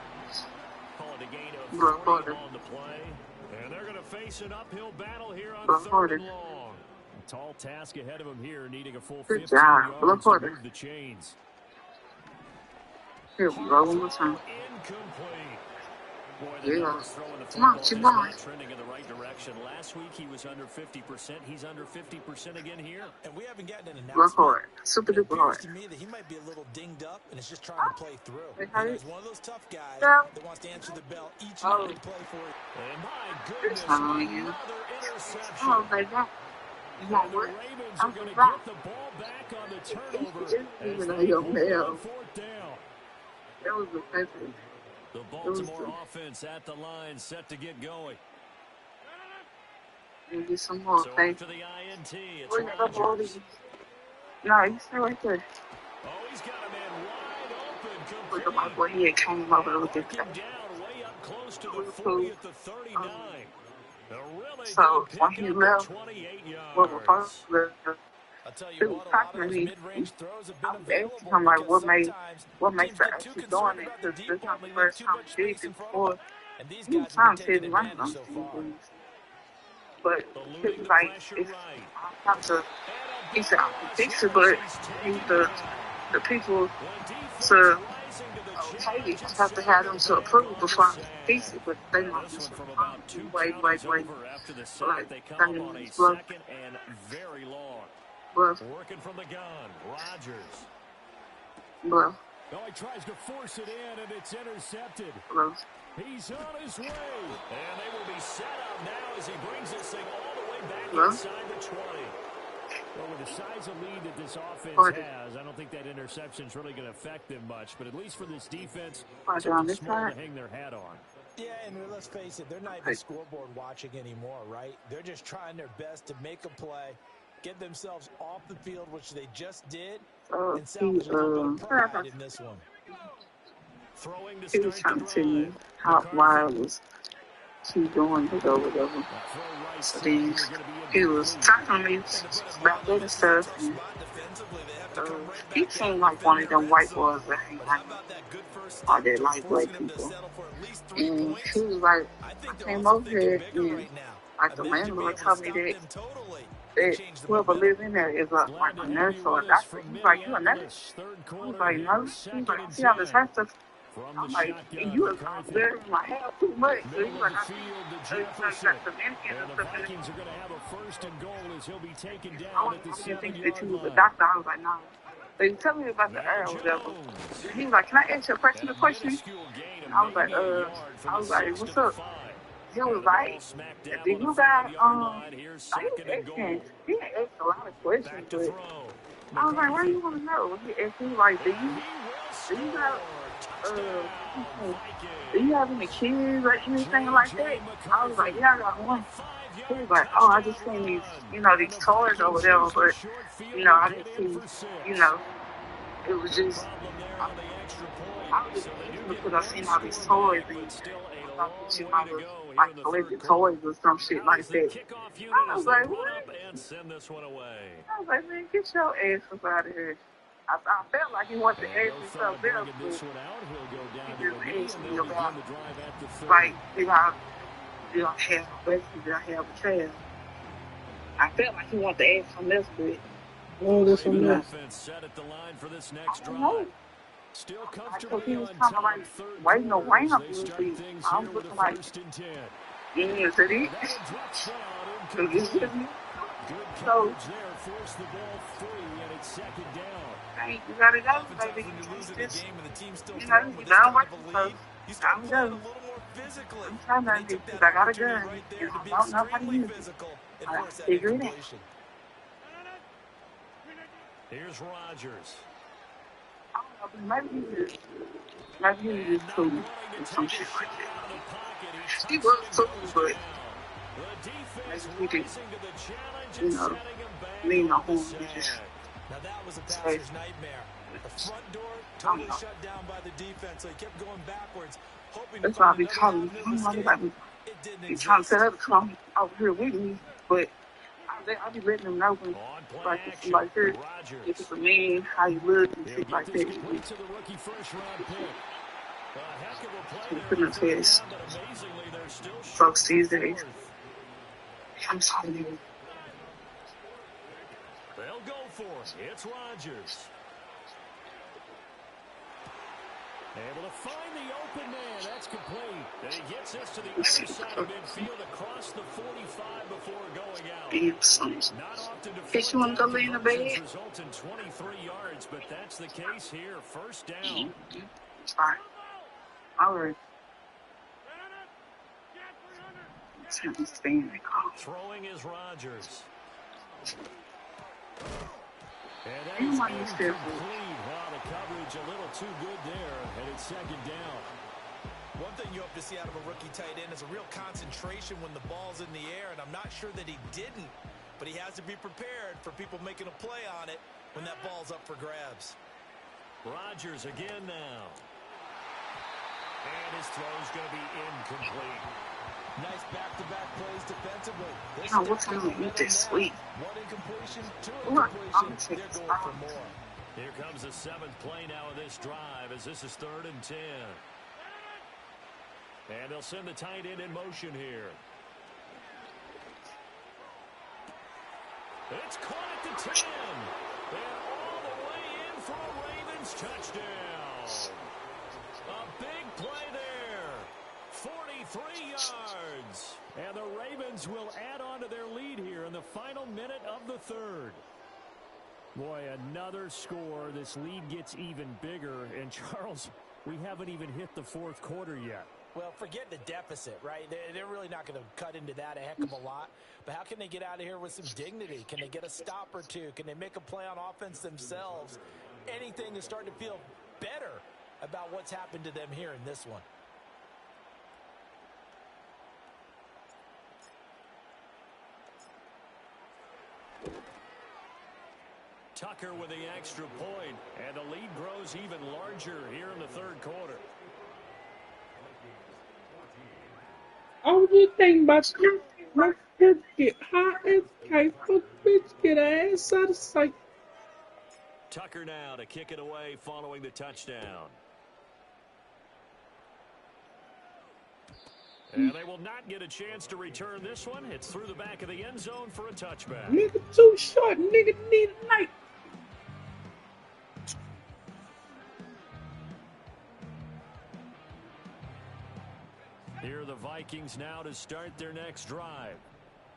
call it a gain of Blow 40 harder. on the play. And they're going to face an uphill battle here on Blow 3rd harder. and long. Tall task ahead of him here, needing a full Good 15 job. Blow yards to harder. move the chains. Here we go one more time. Incomplete. Boy, Yeah. the numbers throwing the Come on, football just Chibon. not trending in the right direction. Last week he was under 50%. He's under 50% again here. And we haven't gotten an Blow announcement. hard. Super It duper appears hard. to me that he might be a little dinged up and is just trying to play through. He's one of those tough guys Yeah. that wants to answer the bell each and Oh. every play for it. And my goodness, Oh, yeah. another interception. Oh, like that. You want And the what? Ravens I'm are going to back. get the ball back on the turnover It's as even they on your pull mail. on 4th down. That was offensive. The Baltimore offense at the line, set to get going. Maybe some more, So okay? after the INT, it's Where's the ball? Rodgers. No, he's still right there. Oh, he's got a man wide open. Look at my Complete. boy. He came over to look at Marking that. down way up close to the Cool. 40 at the 39. A really So, good when pick he up left, at 28 what yards. was I'll tell He you was what, a lot talking of to those me. mid-range throws have I been was available asking him, like, because what sometimes makes teams her get too actually concerned doing it? about the Because deep this ball is and the they leave first too time much he did space it in front of before. them. And these He was guys have trying been to taking his running advantage so far. but he Eluding was the like, pressure it's, right. I have to, And a he said, I big can rush fix here it, but as he's need taken the down. people The defense to rising to the okay, challenge you and have to setting have it them to back approve on the before I sack. fix it, but they And want this to one from about 2 wait, counties over after the sack. like, They come 30 up on a minutes left. second and very long. But, Working from the gun, Rodgers. but, Oh, he tries to force it in, and it's intercepted. but, He's on his way. And they will be set up now as he brings this thing all the way back Hello? inside the 20. Well, with the size of lead that this offense Pardon. has, I don't think that interception is really going to affect them much. But at least for this defense, Pardon on something this small side? to hang their hat on. Yeah, and let's face it, they're not even Hey. scoreboard watching anymore, right? They're just trying their best to make a play, get themselves off the field, which they just did, and salvage a little bit of pride in this one. Throwing to he was start trying the to tell me drive. how why I McCarthy. was keep doing it or whatever. That throw right So side then here gonna be he was incomplete. talking to me And to put it about mildly, other this is a stuff, tough and spot defensively. They have to come right he back seemed out like and one defend of their them red white zone. boys that hang But like how about that good first all step, that just like black forcing them to people. settle for at least 3 And points? he was like, I think I they're came also over thinking here bigger and right now. like the And that could be landlord able to told me stop that them totally that and change the whoever momentum. lives in there is like Glad a to have nurse you or a with us doctor. from He's like, you a nurse? Minneapolis. Third I was quarter like, here, no. He's second like, I and see all this 10. stuff. From I'm the like, shotgun, you was McCarthy. there in my house too much. So Middle he's of like, the I field to see you Jefferson. got the Dominican And and the stuff in Vikings are going to have a first and goal as he'll be taken I down at the didn't think 7-yard that you was a line. doctor. I was like, no. So he told me about the Now air or whatever. Jones. And he was like, can I ask you a And a question? minuscule gain And of I was like, maybe a yard from I the was like, 6 what's to the up? 5. He And was the ball like, smack do dab on you the got, 5-yard line. Here's are you second and asking? goal. He didn't ask a lot of questions, Back to but throw. I was like, why do McCarthy. you want to know? He asked me, like, And he will do you score. got, Touchdown, do you Vikings. have any kids or anything like that? I was like, McCarthy. yeah, I got one. He was like, oh, I just seen these, these toys or whatever, but, I didn't see, it was just, I was just because I seen all these toys and I thought that you might have like collected toys or some shit like that. I was like, what? I was like, man, get your ass up out of here. I felt like he wanted to ask me something else, but he just asked me about like, did I have a child? I felt like he wanted to ask something else, but there's something else. I don't know. Because he was kind of like waiting around a little bit. I was looking like, yeah, is that it? So, hey, you gotta go, baby. Just, you know, you done working, so I'm done. I'm trying to do because I got a gun and I don't know how to use it. I gotta figure it out. Here's Rodgers. I don't know, maybe he was cool or some shit like that. He was cool, but maybe he didn't, you know, mean no harm. He just now that was a passer's nightmare. The front door totally shut down by the defense, so he kept going backwards, hoping that's why I be calling him. I'm like, he's trying to set up to come over here with me, but I be letting him know when, like, it's like this, if it's a man, how you look and shit like that. Putting his face. Folks these days. I'm telling you. They'll go for it. It's Rodgers. Able to find the open man. That's complete. And he gets this to the other side of midfield across the 45 before going out. Not often to you want to go lay in the bed? Result in 23 yards, but that's the case here. First down. Sorry. All right. Throwing is Rodgers. And that is incomplete. Wow, the coverage a little too good there, and it's second down. One thing you hope to see out of a rookie tight end is a real concentration when the ball's in the air, and I'm not sure that he didn't, but he has to be prepared for people making a play on it when that ball's up for grabs. Rodgers again now. And his throw's going to be incomplete. Nice back-to-back plays defensively. What's going to eat this sweet? One incompletion, two incompletion. They're going for more. Here comes the seventh play now of this drive as this is 3rd and 10. And they'll send the tight end in motion here. It's caught at the 10. And all the way in for a Ravens touchdown. A big play there. 43 yards. And the Ravens will add on to their lead here in the final minute of the 3rd. Boy, another score. This lead gets even bigger. And, Charles, we haven't even hit the 4th quarter yet. Well, forget the deficit, right? They're really not going to cut into that a heck of a lot. But how can they get out of here with some dignity? Can they get a stop or two? Can they make a play on offense themselves? Anything to start to feel better about what's happened to them here in this one. Tucker with the extra point, and the lead grows even larger here in the 3rd quarter. I was just thinking about you. Let her get high as kite. Fuck, bitch, get her ass out of sight. Tucker now to kick it away following the touchdown. And they will not get a chance to return this one. It's through the back of the end zone for a touchback. Nigga too short. Nigga need a night. Here are the Vikings now to start their next drive.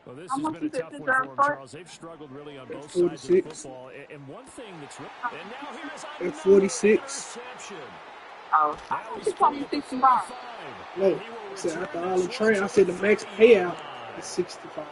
Well, this has been a tough one for them, Charles. They've struggled really on both sides of the football. And one thing that's really... And now here's at 46. Oh, I think it's probably 65. No, I said after all the train, I said the max payout is 65.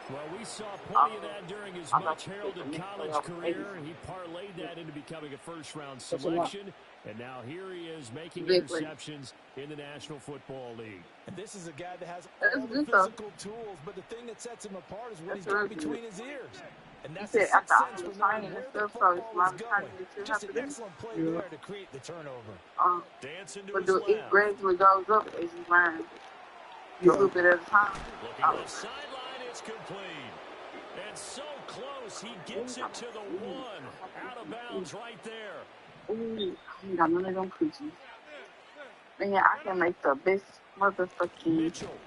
Well, we saw plenty of that during his much-heralded college career. He parlayed that into becoming a first-round selection. And now here he is making interceptions in the National Football League. And this is a guy that has all the physical tools, but the thing that sets him apart is what he's got between his ears. And You that's the said sixth after sense all the for knowing training and where the stuff, so it's football a was lot of going. training that you have Just to an do. excellent play Yeah. there to create the turnover. Dancing to But his it left. gradually goes up as you learn a Yeah. little bit at a time. Looking left sideline, it's complete. And so close, he gets it to the one. Out of bounds right there. Ooh, I ain't got none of them cookies. Man, I can make the best motherfucking Mitchell.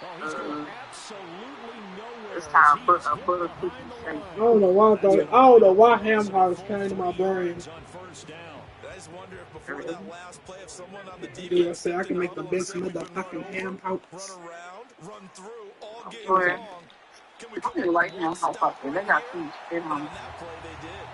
Oh, he's going absolutely nowhere. it's time As a he's butter hit cookie behind the shake. line. I don't know why ham hocks came to my brain. On first down. I just wonder if before that last play, if someone on the Dude, I defense said I stepped in can the make the huddle and best said we've been run motherfucking over, ham run hocks. around, run through all game Sure. long. Can we I come don't up like with ham one hot stop pocket. They right got here? too much shit And on on them. that play, they did.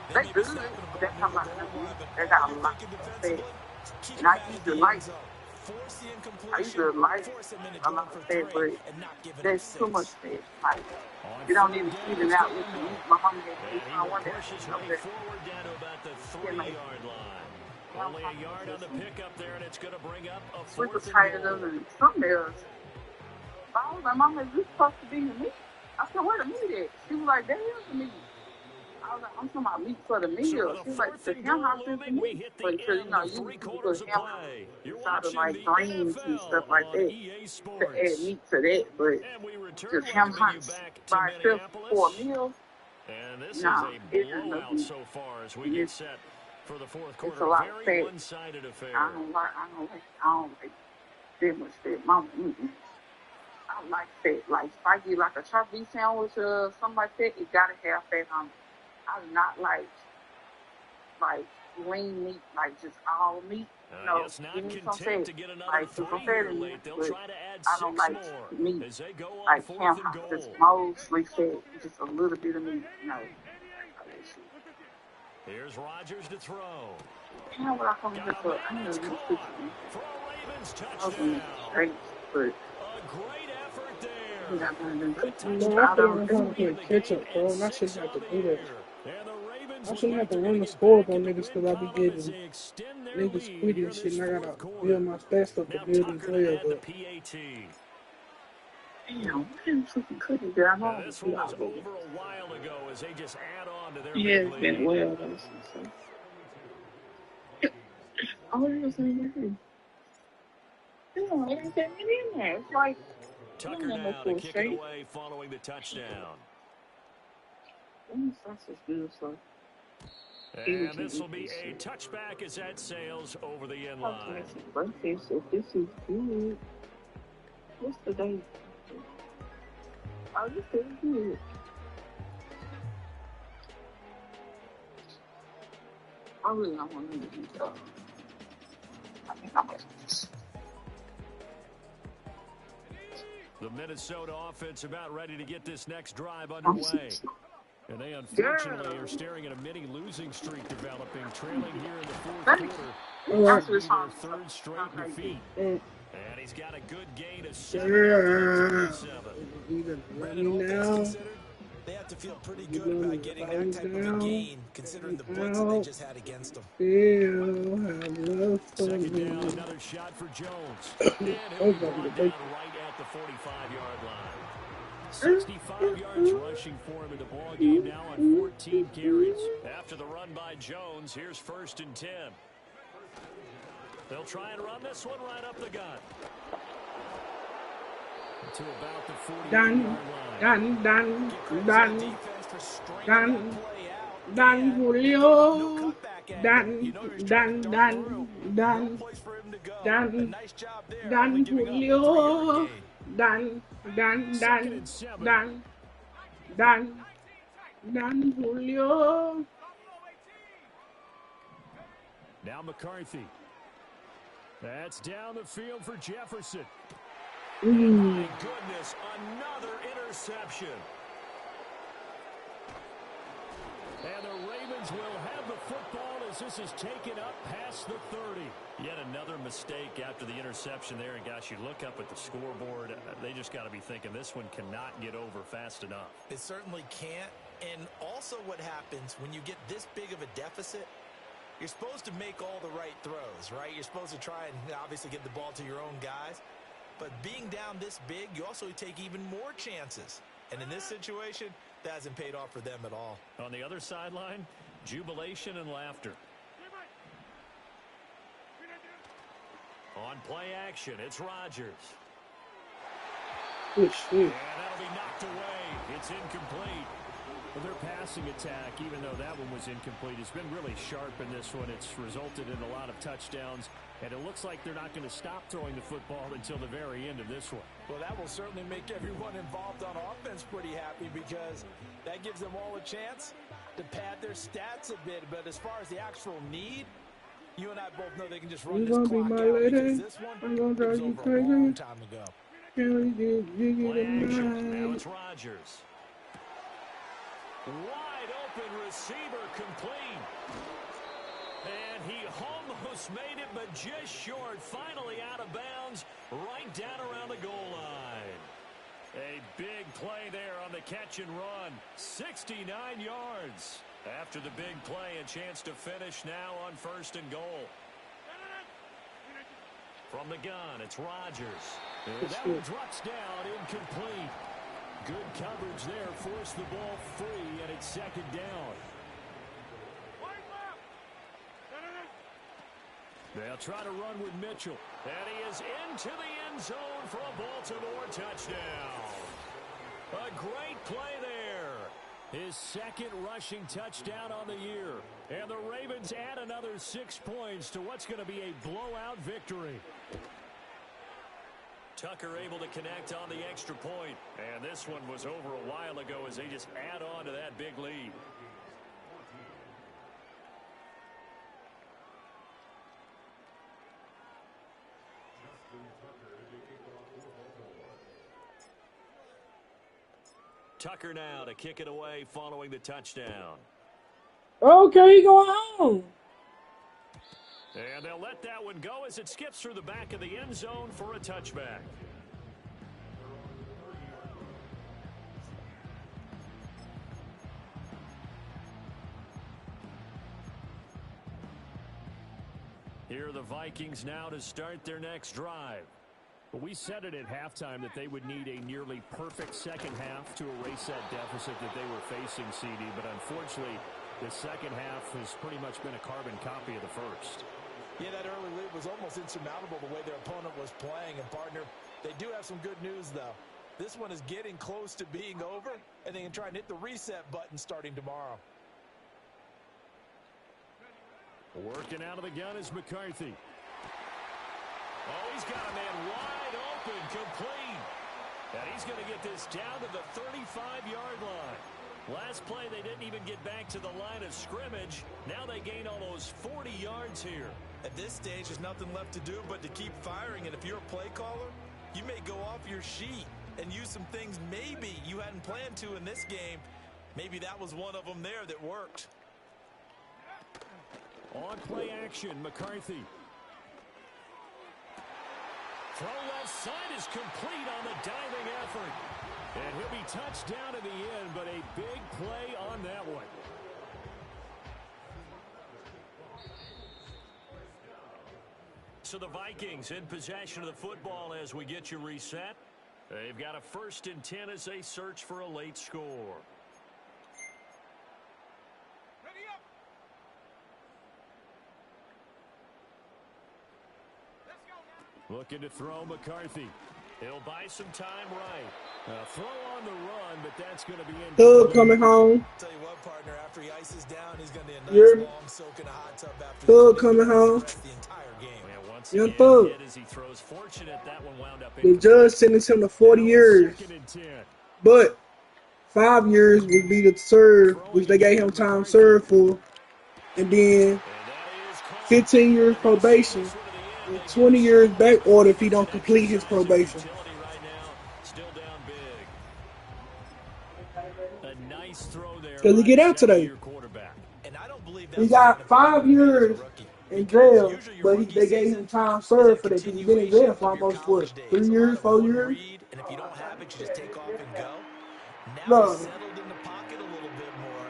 They They may be good. snapping the ball That's near how the much goal they line, but They all got a you're lot thinking of fat. defensively, keep And them I out of used the to end like zone. Force the I used incompletion, to like force them into a going lot for of fat, three, but and not giving up there's too much six. fat. Like On you don't third need to down, feed it's it out with the Daniel. meat. My mom had And this he on will one day. push his Up way there. forward down to about the Yeah, like 3-yard line. ham Only a yard on the hocks, pickup there, and it's going to bring up a sweet 4th and potatoes goal. and something else. But I was like, Mom, is this supposed to be the meat? I said, where the meat at? She was like, there is the meat. I was like, I'm talking about meat for the So meal. with She a was like, 4th the and ham goal hocks is the looming, we meat. hit the But because, end of you 3 put quarters of ham hocks play. You're inside of watching like the greens and stuff NFL like on that EA to Sports. add meat to that. But And we return just ham welcoming you hocks back to by itself for a Minneapolis. meal, And this is nah, a it isn't no blowout meat. so far as we And get set for the fourth it's quarter. a A lot of very fat. one-sided affair. I don't like that much fat. Mama, I don't like fat. Like if I get like a chopped beef sandwich or something like that, it gotta have fat on it. I do not like lean meat, like just all meat. It's not Give me some content fat. to get another Like put some 3 fat here in late. there, They'll but try to add I don't 6 like more meat. as they go on Like 4th ham and hocks, just goal. mostly fat, just a little bit of meat. No, I ain't got that shit. Here's Rodgers to throw. How would I come here Got a for? man I need that's to get a caught picture. for a Ravens I was gonna make touchdown. it straight, but A great effort we there. got done and The put No, I touchdown feel out like of I'm trying to them. 3 play in the catch game up, and bro, and I 6 shouldn't have on to the do that. year. And the Ravens I look shouldn't have like to they're going run to the get scores back on in the niggas win because I be column as getting they extend their niggas lead quitting here and in shit, this and I fourth gotta quarter. build my stats up to Now build these Tucker to players add the up. PAT. Damn, what kind of freaking cookie did I know Now I this would one do was all over? over a while ago as they just add on to their Yeah, big it's been a lead. while though, so. Oh, it was in here. Yeah, it ain't that many in there. It's like, I Tucker don't know no now to full kick it straight. away following the touchdown. That's just good, so. And this will be a touchback as that sails over the end line. Breakfast, if this is good. What's the date? Oh, this is good. I really don't want to eat though. I think I'm ready. The Minnesota offense about ready to get this next drive underway. And they unfortunately are staring at a mini losing streak developing, trailing here in the fourth quarter. Alright. This will be their third straight defeat. And he's got a good gain of 7 Yeah. after the 37. Either let Brandon, me all things now. considered, they have to feel pretty You good gonna about getting that close type of a down, gain, considering the blitz that they just had against them. still have love for Second me. down, another shot for Jones. And he'll be brought down right at the 45-yard line. 65 yards rushing for him in the ball game now on 14 carries. After the run by Jones, here's 1st and 10. They'll try and run this one right up the gut. To about the 40-yard line. Done, Julio. Done, Julio. Done, Julio. Now McCarthy. That's down the field for Jefferson. My goodness, another interception. And the Ravens will have the football as this is taken up past the 30. Yet another mistake after the interception there. And gosh, you look up at the scoreboard, they just got to be thinking this one cannot get over fast enough. It certainly can't. And also what happens when you get this big of a deficit, you're supposed to make all the right throws, right? You're supposed to try and obviously get the ball to your own guys. But being down this big, you also take even more chances. And in this situation, that hasn't paid off for them at all. On the other sideline, jubilation and laughter. On play action, it's Rodgers. Good shit. And that'll be knocked away. It's incomplete. Well, their passing attack, even though that one was incomplete, has been really sharp in this one. It's resulted in a lot of touchdowns, and it looks like they're not going to stop throwing the football until the very end of this one. Well, that will certainly make everyone involved on offense pretty happy because that gives them all a chance to pad their stats a bit. But as far as the actual need, you and I both know they can just run this clock out because this one was over a long time ago. Now it's Rodgers. Wide open receiver complete. And he almost made it, but just short. Finally out of bounds, right down around the goal line. A big play there on the catch and run. 69 yards. After the big play, a chance to finish now on 1st and goal. From the gun, it's Rodgers. And that one drops down, incomplete. Good coverage there, forced the ball free, and it's 2nd down. They'll try to run with Mitchell. And he is into the end zone for a Baltimore touchdown. A great play there. His 2nd rushing touchdown on the year. And the Ravens add another 6 points to what's going to be a blowout victory. Tucker able to connect on the extra point. And this one was over a while ago as they just add on to that big lead. Tucker now to kick it away following the touchdown. Okay, go on. And they'll let that one go as it skips through the back of the end zone for a touchback. Here are the Vikings now to start their next drive. But we said it at halftime that they would need a nearly perfect second half to erase that deficit that they were facing, CD. But unfortunately, the second half has pretty much been a carbon copy of the first. Yeah, that early lead was almost insurmountable the way their opponent was playing. And, partner, they do have some good news, though. This one is getting close to being over, and they can try and hit the reset button starting tomorrow. Working out of the gun is McCarthy. Oh, he's got a man wide open, complete. And he's going to get this down to the 35-yard line. Last play, they didn't even get back to the line of scrimmage. Now they gain almost 40 yards here. At this stage, there's nothing left to do but to keep firing. And if you're a play caller, you may go off your sheet and use some things maybe you hadn't planned to in this game. Maybe that was one of them there that worked. On play action, McCarthy. Throw left side is complete on the diving effort. And he'll be touched down in the end, but a big play on that one. So the Vikings in possession of the football as we get you reset. They've got a 1st and 10 as they search for a late score. Looking to throw McCarthy. He'll buy some time right. Throw on the run, but that's going to be in. Thug coming home. Tell you what, partner, after he ices down, he's going to be a nice long soak in a hot tub after Thug coming home. The entire game. Yeah, once Young again, Thug. as he throws, fortunate that one wound up The judge sentenced him to 40 years. 2nd and 10. But 5 years would be the serve, which they gave him time served for. And then 15 years probation. And 20 years back order if he don't complete his probation. Because he get out today. He got 5 years in jail, but they gave him time served for that because he's been in jail for almost, what, 3 years, 4 years? And if you don't have it, you just take off and go. Now No. he's settled in the pocket a little bit more,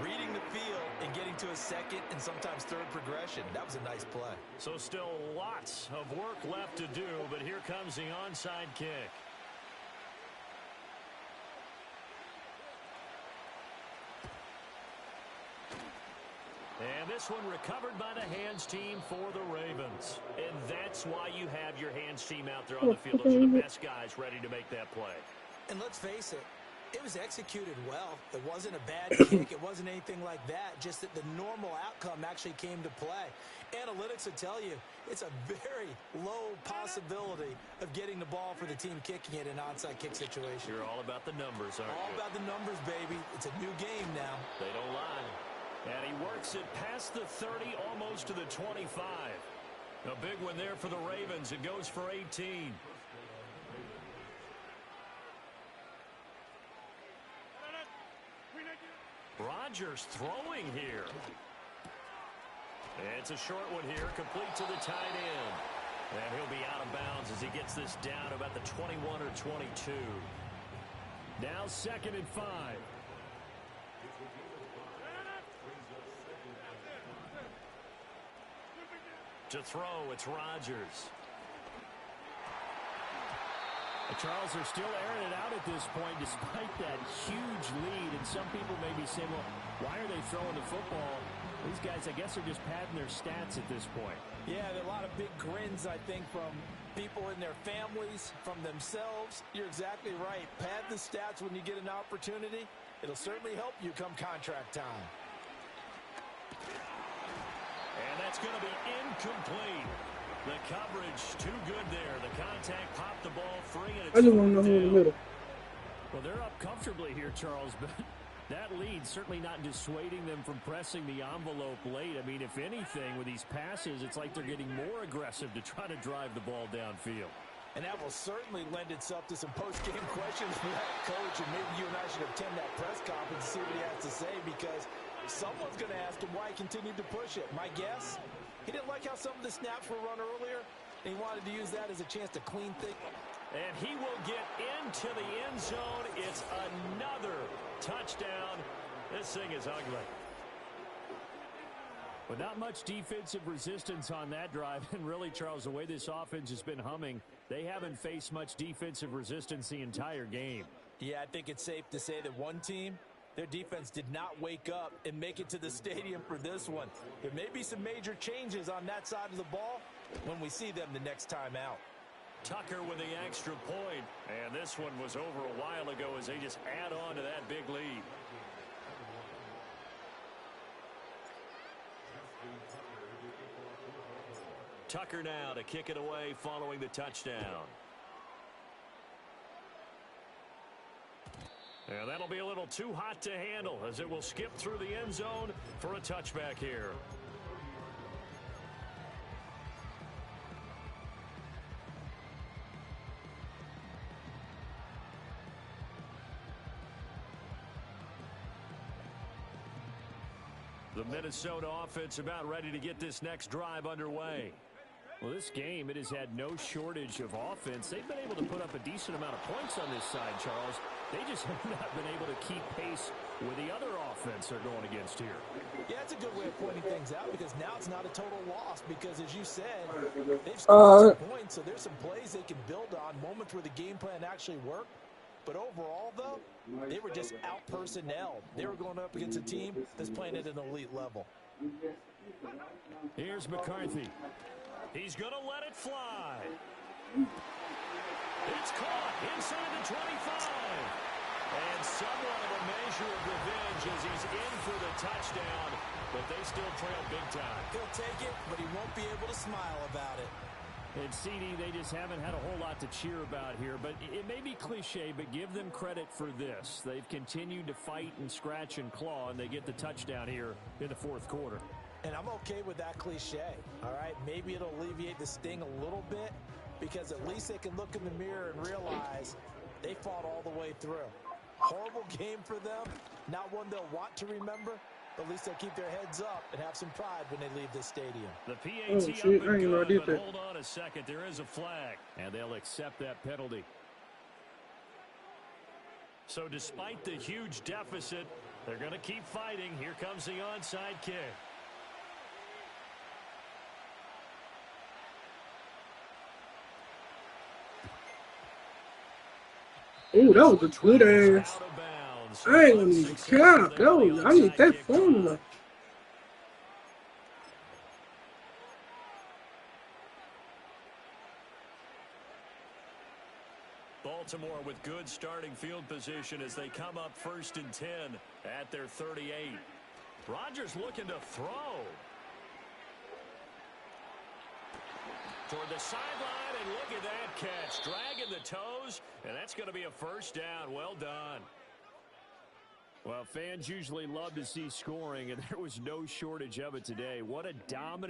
reading the field and getting to a 2nd and sometimes 3rd progression. That was a nice play. So still lots of work left to do, but here comes the onside kick. And this one recovered by the hands team for the Ravens. And that's why you have your hands team out there on the field. Those are the best guys ready to make that play. And let's face it, it was executed well. It wasn't a bad kick. It wasn't anything like that. Just that the normal outcome actually came to play. Analytics will tell you it's a very low possibility of getting the ball for the team kicking it in an onside kick situation. You're all about the numbers, aren't you? All about the numbers, baby. It's a new game now. They don't lie. And he works it past the 30, almost to the 25. A big one there for the Ravens. It goes for 18. Rodgers throwing here. It's a short one here, complete to the tight end. And he'll be out of bounds as he gets this down about the 21 or 22. Now 2nd and 5. To throw, it's Rodgers. Charles, they're still airing it out at this point despite that huge lead. And some people may be saying, well, why are they throwing the football? These guys, I guess, are just padding their stats at this point. Yeah, there are a lot of big grins, I think, from people in their families, from themselves. You're exactly right. Pad the stats when you get an opportunity. It'll certainly help you come contract time. And that's going to be incomplete. The coverage too good there. The contact popped the ball free. And it's I just want to know who in the middle. Well, they're up comfortably here, Charles, but that lead certainly not dissuading them from pressing the envelope late. I mean, if anything, with these passes, it's like they're getting more aggressive to try to drive the ball downfield. And that will certainly lend itself to some post-game questions for that coach, and maybe you and I should attend that press conference and see what he has to say, because someone's going to ask him why he continued to push it. My guess, he didn't like how some of the snaps were run earlier, and he wanted to use that as a chance to clean things. And he will get into the end zone. It's another touchdown. This thing is ugly. But not much defensive resistance on that drive. And really, Charles, the way this offense has been humming, they haven't faced much defensive resistance the entire game. Yeah, I think it's safe to say that one team, their defense did not wake up and make it to the stadium for this one. There may be some major changes on that side of the ball when we see them the next time out. Tucker with the extra point. And this one was over a while ago as they just add on to that big lead. Tucker now to kick it away following the touchdown. And that'll be a little too hot to handle as it will skip through the end zone for a touchback here. The Minnesota offense about ready to get this next drive underway. Well, this game, it has had no shortage of offense. They've been able to put up a decent amount of points on this side, Charles. They just have not been able to keep pace with the other offense they're going against here. Yeah, that's a good way of pointing things out, because now it's not a total loss, because as you said, they've scored some points, so there's some plays they can build on, moments where the game plan actually worked. But overall, though, they were just out-personnel. They were going up against a team that's playing at an elite level. Here's McCarthy. He's going to let it fly. It's caught inside the 25. And somewhat of a measure of revenge as he's in for the touchdown, but they still trail big time. He'll take it, but he won't be able to smile about it. And CD, they just haven't had a whole lot to cheer about here, but it may be cliche, but give them credit for this. They've continued to fight and scratch and claw, and they get the touchdown here in the fourth quarter. And I'm okay with that cliche, all right? Maybe it'll alleviate the sting a little bit, because at least they can look in the mirror and realize they fought all the way through. Horrible game for them, not one they'll want to remember, but at least they'll keep their heads up and have some pride when they leave the stadium. The PAT up and good, but hold on a second. There is a flag, and they'll accept that penalty. So despite the huge deficit, they're going to keep fighting. Here comes the onside kick. Oh, that was a good ass. I ain't gonna even count. I need that formula. Baltimore with good starting field position as they come up 1st and 10 at their 38. Rodgers looking to throw. Toward the sideline, and look at that catch. Dragging the toes, and that's going to be a first down. Well done. Well, fans usually love to see scoring, and there was no shortage of it today. What a dominant